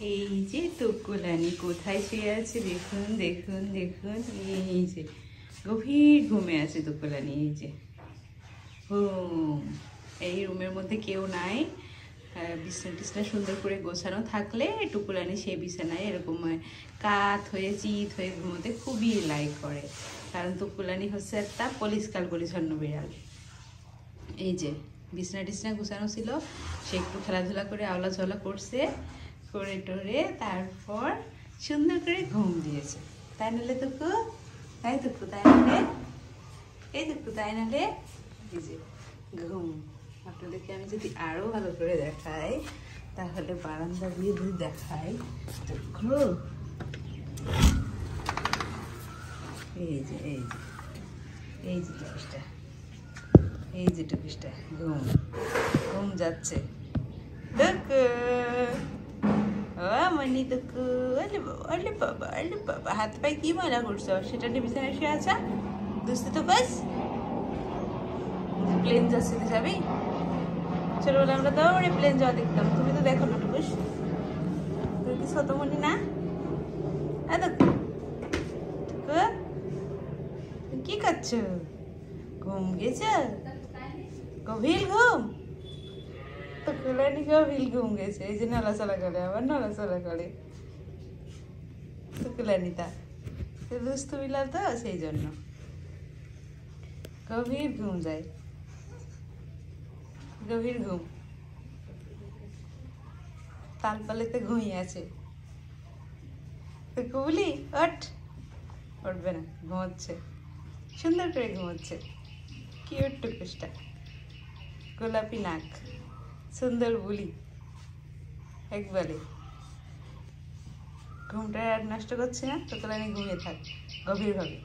এই যে টুকুলানি কোথায় শুয়ে আছে দেখুন দেখুন দেখুন। এই যে গভীর ঘুমে আছে টুকুলানি। এই যে এই রুমের মধ্যে কেউ নাই, বিছানা টিছনা সুন্দর করে গোছানো থাকলে টুকুলানি সেই বিছানায় এরকম কাত হয়ে চিত হয়ে ঘুমোতে খুবই লাইক করে, কারণ টুকুলানি হচ্ছে একটা পরিষ্কার পরিচ্ছন্ন বিড়াল। এই যে বিছানা টিছনা গোছানো ছিল, সে একটু খেলাধুলা করে আওলা ঝোলা করছে, করে টোরে তারপর সুন্দর করে ঘুম দিয়েছে। তাই নাহলে টুকু, তাই টুকু, তাই নাহলে এই টুকু, তাই নাহলে এই যে ঘুম। আপনাদেরকে আমি যদি আরো ভালো করে দেখাই, তাহলে বারান্দা দিয়ে যদি দেখাই, টুকু এই যে এই যে এই যে টুকুসটা, এই যে টুকুসটা ঘুম ঘুম যাচ্ছে। টুকু মনি টুকু, আলে বাবা আলে বাবা আলে বাবা, হাত পায়ে কি ময়লা করছো? সেটা নিয়ে বিছানায় শুয়ে আছা দুস্তি তো বাস। প্লেন যাচ্ছে, তুই যাবি? ছোটবেলা আমরা দৌড়ে প্লেন যাওয়া দেখতাম, তুমি তো দেখো না টুকুস, তুই কি ছোট মনি না? কি করছো? ঘুম গেছে, গভীর ঘুম। তো কুলানি গভীর ঘুম গেছে, এই যে নড়াচড়া করে, আবার নড়াচড়া করে। তো কুলানিটা দুস্তু বিলাল তো, সেই জন্য গভীর ঘুম যায়, গভীর ঘুম। তালপালেতে ঘুমিয়ে আছে। তো কুবলি ওঠ, উঠবে না, ঘুমোচ্ছে, সুন্দর করে ঘুমোচ্ছে। কিউট টুকুসটা, গোলাপি নাক, সুন্দর বুলি, একবারে ঘুমটা আর নষ্ট করছে না। তো তোলা ঘুমিয়ে থাক গভীরভাবে।